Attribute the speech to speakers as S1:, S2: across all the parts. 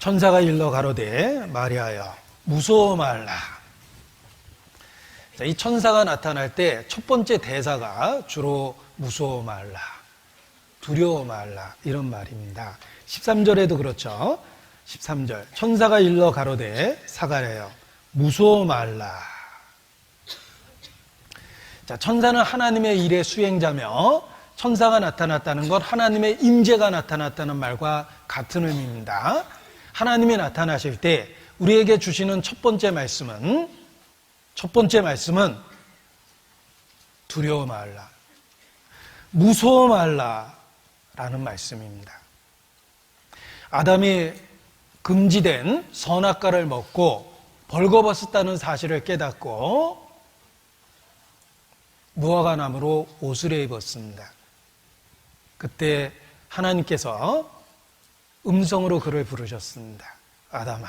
S1: 천사가 일러 가로되 말하여 무서워 말라. 자, 이 천사가 나타날 때 첫 번째 대사가 주로 무서워 말라, 두려워 말라 이런 말입니다. 13절에도 그렇죠. 13절 천사가 일러 가로되 사가랴여 무서워 말라. 자, 천사는 하나님의 일의 수행자며 천사가 나타났다는 건 하나님의 임재가 나타났다는 말과 같은 의미입니다. 하나님이 나타나실 때 우리에게 주시는 첫 번째 말씀은 두려워 말라, 무서워 말라라는 말씀입니다. 아담이 금지된 선악과를 먹고 벌거벗었다는 사실을 깨닫고 무화과나무로 옷을 입었습니다. 그때 하나님께서 음성으로 그를 부르셨습니다. 아담아,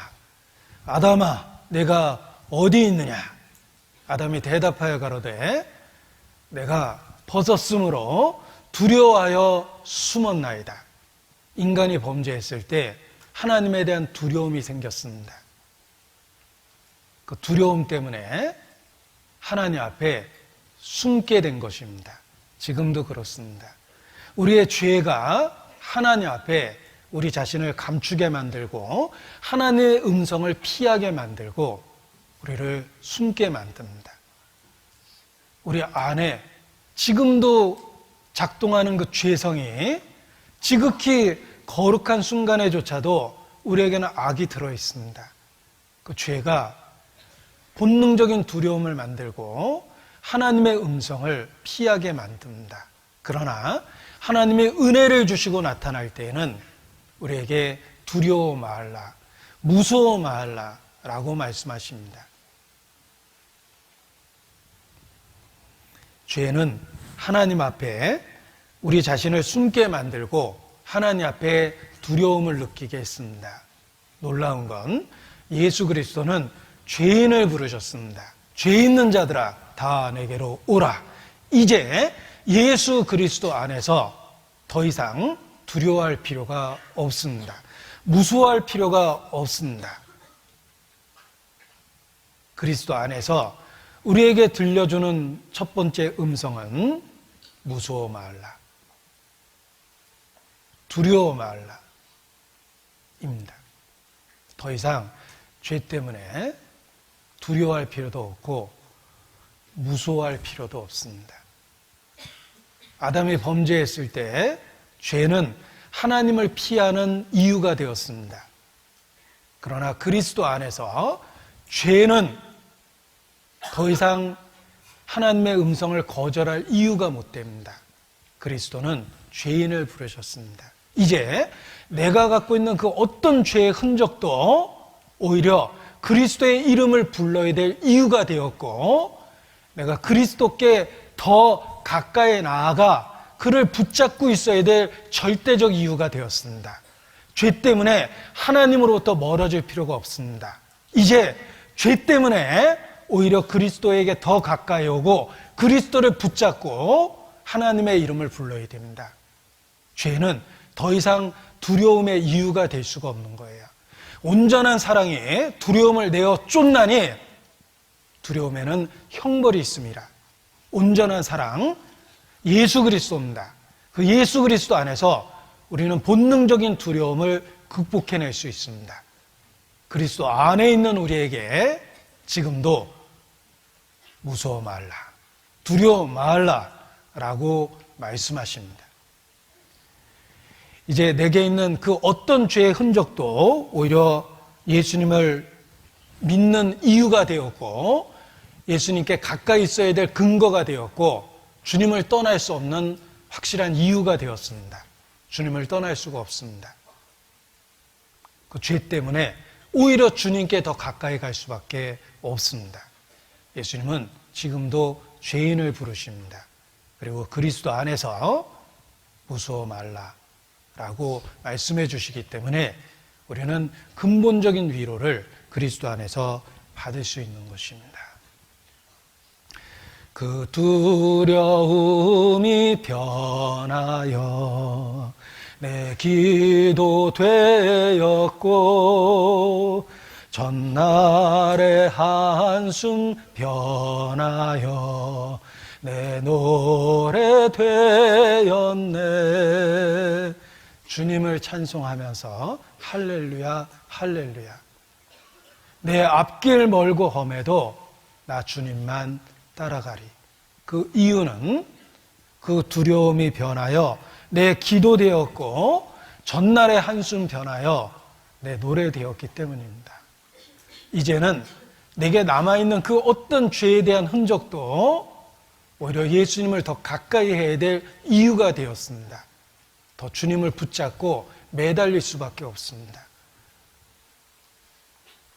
S1: 아담아, 내가 어디 있느냐? 아담이 대답하여 가로되 내가 벗었으므로 두려워하여 숨었나이다. 인간이 범죄했을 때 하나님에 대한 두려움이 생겼습니다. 그 두려움 때문에 하나님 앞에 숨게 된 것입니다. 지금도 그렇습니다. 우리의 죄가 하나님 앞에 우리 자신을 감추게 만들고 하나님의 음성을 피하게 만들고 우리를 숨게 만듭니다. 우리 안에 지금도 작동하는 그 죄성이 지극히 거룩한 순간에조차도 우리에게는 악이 들어있습니다. 그 죄가 본능적인 두려움을 만들고 하나님의 음성을 피하게 만듭니다. 그러나 하나님의 은혜를 주시고 나타날 때에는 우리에게 두려워 말라, 무서워 말라 라고 말씀하십니다. 죄는 하나님 앞에 우리 자신을 숨게 만들고 하나님 앞에 두려움을 느끼게 했습니다. 놀라운 건 예수 그리스도는 죄인을 부르셨습니다. 죄 있는 자들아 다 내게로 오라. 이제 예수 그리스도 안에서 더 이상 두려워할 필요가 없습니다. 무서워할 필요가 없습니다. 그리스도 안에서 우리에게 들려주는 첫 번째 음성은 무서워 말라, 두려워 말라 입니다. 더 이상 죄 때문에 두려워할 필요도 없고 무서워할 필요도 없습니다. 아담이 범죄했을 때 죄는 하나님을 피하는 이유가 되었습니다. 그러나 그리스도 안에서 죄는 더 이상 하나님의 음성을 거절할 이유가 못 됩니다. 그리스도는 죄인을 부르셨습니다. 이제 내가 갖고 있는 그 어떤 죄의 흔적도 오히려 그리스도의 이름을 불러야 될 이유가 되었고, 내가 그리스도께 더 가까이 나아가 그를 붙잡고 있어야 될 절대적 이유가 되었습니다. 죄 때문에 하나님으로부터 멀어질 필요가 없습니다. 이제 죄 때문에 오히려 그리스도에게 더 가까이 오고 그리스도를 붙잡고 하나님의 이름을 불러야 됩니다. 죄는 더 이상 두려움의 이유가 될 수가 없는 거예요. 온전한 사랑이 두려움을 내어 쫓나니 두려움에는 형벌이 있습니다. 온전한 사랑, 예수 그리스도입니다. 그 예수 그리스도 안에서 우리는 본능적인 두려움을 극복해낼 수 있습니다. 그리스도 안에 있는 우리에게 지금도 무서워 말라, 두려워 말라 라고 말씀하십니다. 이제 내게 있는 그 어떤 죄의 흔적도 오히려 예수님을 믿는 이유가 되었고 예수님께 가까이 있어야 될 근거가 되었고 주님을 떠날 수 없는 확실한 이유가 되었습니다. 주님을 떠날 수가 없습니다. 그 죄 때문에 오히려 주님께 더 가까이 갈 수밖에 없습니다. 예수님은 지금도 죄인을 부르십니다. 그리고 그리스도 안에서 무서워 말라라고 말씀해 주시기 때문에 우리는 근본적인 위로를 그리스도 안에서 받을 수 있는 것입니다. 그 두려움이 변하여 내 기도 되었고 전날의 한숨 변하여 내 노래 되었네. 주님을 찬송하면서 할렐루야 할렐루야. 내 앞길 멀고 험해도 나 주님만 따라가리. 그 이유는 그 두려움이 변하여 내 기도 되었고 전날의 한숨 변하여 내 노래 되었기 때문입니다. 이제는 내게 남아있는 그 어떤 죄에 대한 흔적도 오히려 예수님을 더 가까이 해야 될 이유가 되었습니다. 더 주님을 붙잡고 매달릴 수밖에 없습니다.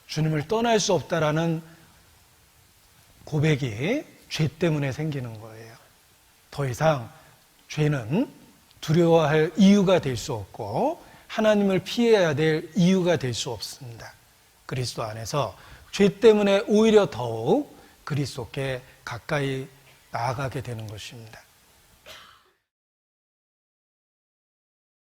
S1: 주님을 떠날 수 없다라는 고백이 죄 때문에 생기는 거예요. 더 이상 죄는 두려워할 이유가 될 수 없고 하나님을 피해야 될 이유가 될 수 없습니다. 그리스도 안에서 죄 때문에 오히려 더욱 그리스도께 가까이 나아가게 되는 것입니다.